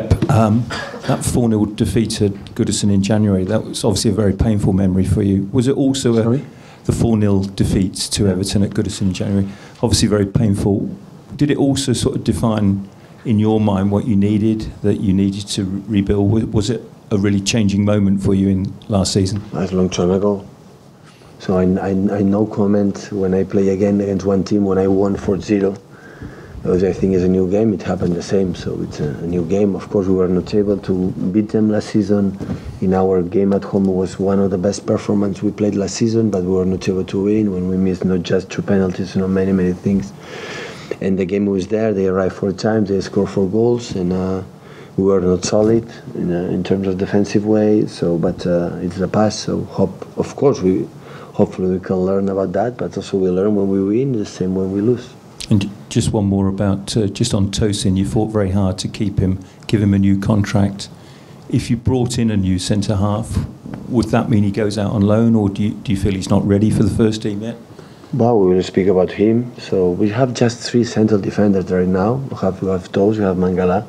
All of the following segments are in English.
Pep. That 4-0 defeat at Goodison in January, that was obviously a very painful memory for you. Was it also the 4-0 defeat to Everton at Goodison in January? Obviously very painful. Did it also sort of define in your mind what you needed, that you needed to rebuild? Was it a really changing moment for you in last season? That's a long time ago. So I no comment when I play again against one team when I won 4-0. Because I think it's a new game, it happened the same, so it's a new game. Of course, we were not able to beat them last season. In our game at home, it was one of the best performances we played last season, but we were not able to win when we missed not just 2 penalties, many things. And the game was there, they arrived 4 times, they scored 4 goals, and we were not solid in terms of defensive way, so, but it's the past, so hopefully we can learn about that, but also we learn when we win, the same when we lose. And just one more about, just on Tosin, you fought very hard to keep him, give him a new contract. If you brought in a new centre-half, would that mean he goes out on loan, or do you feel he's not ready for the first team yet? Well, we will speak about him. So we have just 3 central defenders right now. We have Toz, we have Mangala.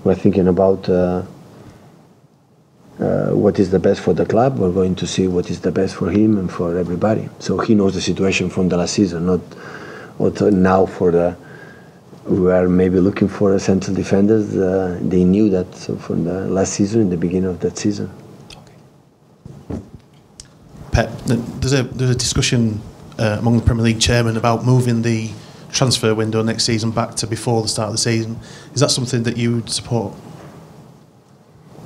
We're thinking about what is the best for the club. We're going to see what is the best for him and for everybody. So he knows the situation from the last season, not now for the, we are maybe looking for a central defenders. They knew that from the last season, in the beginning of that season. Okay. Pep, there's a discussion among the Premier League chairmen about moving the transfer window next season back to before the start of the season. Is that something that you would support?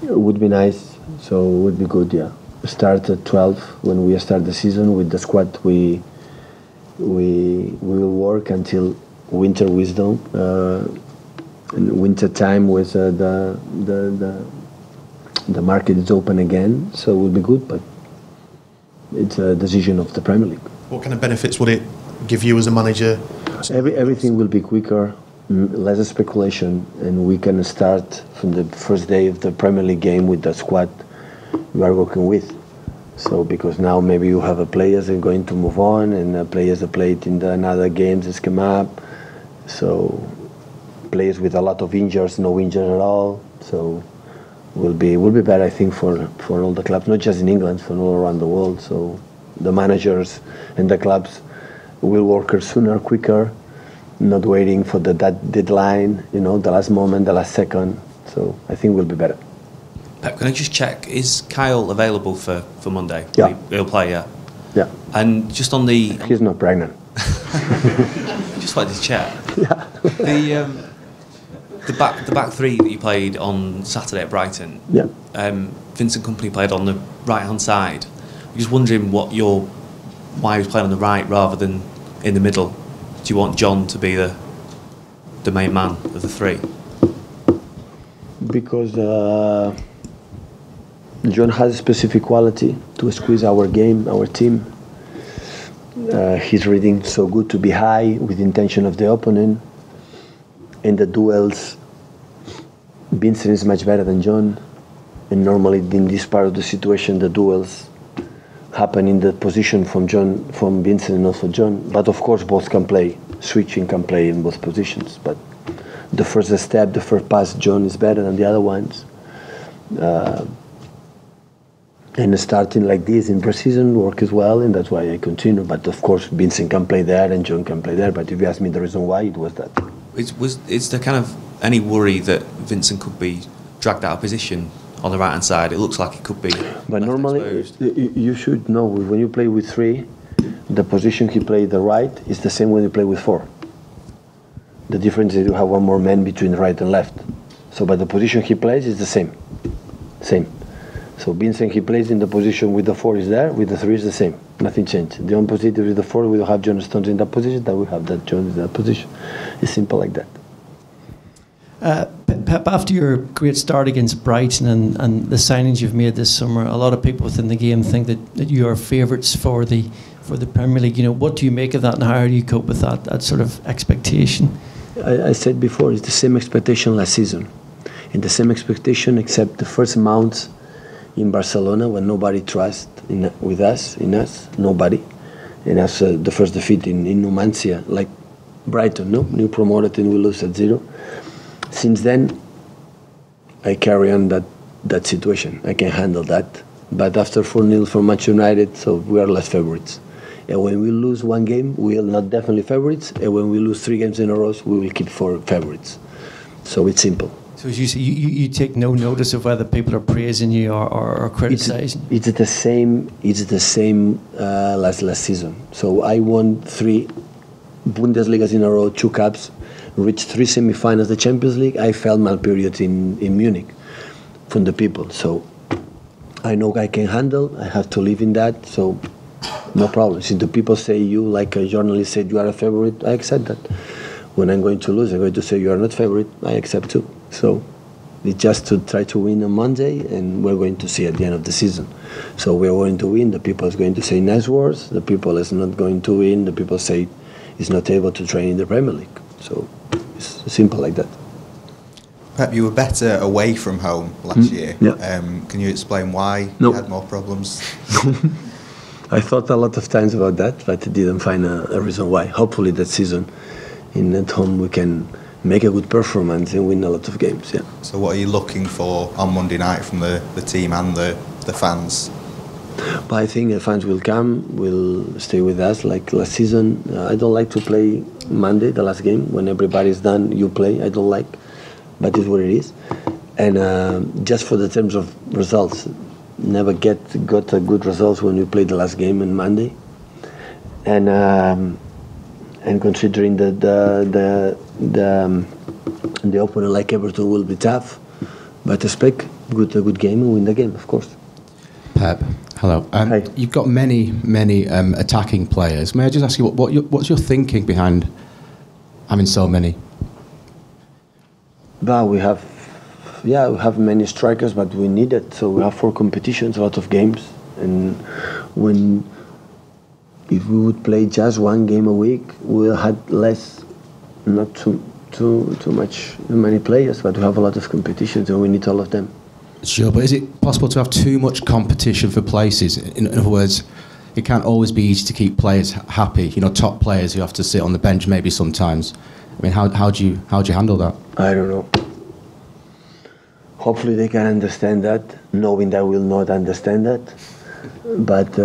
It would be nice, so it would be good, yeah. Start at 12 when we start the season with the squad. We will work until winter wisdom, and winter time with the market is open again, so it will be good, but it's a decision of the Premier League. What kind of benefits would it give you as a manager? Everything will be quicker, less speculation, and we can start from the first day of the Premier League game with the squad we are working with. So because now maybe you have players that are going to move on, and players that played in the another games that come up. So players with a lot of injuries, no injuries at all. So will be better, I think, for all the clubs, not just in England, for all around the world. So the managers and the clubs will work sooner, quicker, not waiting for that deadline, the last moment, the last second. So I think we'll be better. Pep, can I just check, is Kyle available for Monday? Yeah. He'll play, yeah? Yeah. And just on the... He's not pregnant. Just wanted to check. Yeah. The back 3 that you played on Saturday at Brighton, yeah. Vincent Kompany played on the right-hand side. I'm just wondering why he was playing on the right rather than in the middle. Do you want John to be the main man of the 3? Because John has a specific quality to squeeze our game, our team. He's reading so good to be high with intention of the opponent. In the duels, Vincent is much better than John. And normally in this part of the situation, the duels happen in the position from Vincent and not for John. But of course, both can play. Switching can play in both positions. But the first step, the first pass, John is better than the other ones. And starting like this in pre-season work as well, and that's why I continue. But of course, Vincent can play there and John can play there. But if you ask me the reason why, it was that. Is there kind of any worry that Vincent could be dragged out of position on the right-hand side? It looks like it could be. But normally, you should know, when you play with 3, the position he plays the right is the same when you play with 4. The difference is you have one more man between right and left. So, but the position he plays is the same. So Vincent, he plays in the position with the 4 is there, with the 3 is the same. Nothing changed. The opposite with the 4, we don't have John Stones in that position, then we have that John in that position. It's simple like that. Pep, after your great start against Brighton and the signings you've made this summer, a lot of people within the game think that you are favourites for the Premier League. What do you make of that, and how do you cope with that sort of expectation? I said before, it's the same expectation last season. And the same expectation except the first months in Barcelona when nobody trusts in us, nobody. And after the first defeat in Numancia, like Brighton, new promoted and we lose at 0. Since then, I carry on that situation. I can handle that. But after 4-0 for Manchester United, so we are less favorites. And when we lose one game, we are not definitely favorites. And when we lose 3 games in a row, we will keep 4 favorites. So it's simple. So as you say, you take no notice of whether people are praising you or criticising. It's the same. It's the same last season. So I won 3 Bundesligas in a row, 2 cups, reached 3 semi-finals, the Champions League. I felt my period in Munich from the people. So I know I can handle. I have to live in that. So no problem. If the people say you, like a journalist said, you are a favorite, I accept that. When I'm going to lose, I'm going to say you are not favorite. I accept too. So it's just to try to win on Monday, and we're going to see at the end of the season. So we're going to win. The people is going to say nice words. The people is not going to win. The people say he's not able to train in the Premier League. So it's simple like that. Pep, you were better away from home last year. Yeah. Can you explain why No. you had more problems? I thought a lot of times about that, but I didn't find a reason why. Hopefully that season at home we can make a good performance and win a lot of games. Yeah. So what are you looking for on Monday night from the team and the fans? But I think the fans will come, will stay with us like last season. I don't like to play Monday, the last game. When everybody's done, you play. I don't like, but it's what it is. And just for the terms of results, never got a good results when we played the last game on Monday. And considering the opponent like Everton will be tough, but expect a good game and win the game, of course. Pep, hello. Hi. You've got many attacking players. May I just ask you what's your thinking behind having so many? But we have many strikers, but we need it. So we have 4 competitions, a lot of games, and if we would play just 1 game a week, we'll have less, not too many players, but we have a lot of competitions, and we need all of them. Sure, but is it possible to have too much competition for places? In other words, it can't always be easy to keep players happy. You know, top players who have to sit on the bench maybe sometimes. I mean, how do you handle that? I don't know. Hopefully they can understand that, knowing that we'll not understand that. But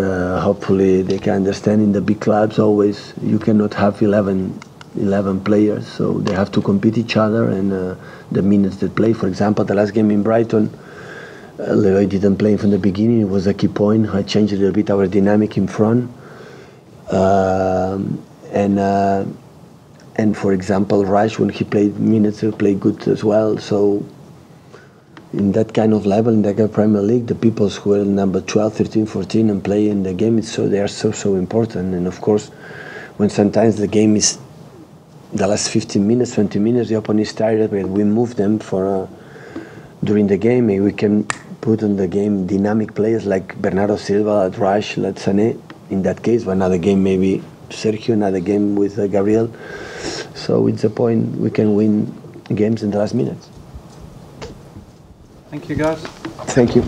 hopefully they can understand in the big clubs always you cannot have 11 players, so they have to compete each other and the minutes they play. For example, the last game in Brighton, Leroy didn't play from the beginning. It was a key point. I changed a little bit our dynamic in front. And for example, Rush, when he played minutes, he played good as well. So in that kind of level, in the Premier League, the people who are number 12, 13, 14 and play in the game, they are so important. And of course, when sometimes the game is the last 15 minutes, 20 minutes, the opponent is tired, but we move them for during the game. Maybe we can put on the game dynamic players like Bernardo Silva, Rush, like Sané. In that case, for another game, maybe Sergio, another game with Gabriel. So it's a point we can win games in the last minutes. Thank you, guys. Thank you.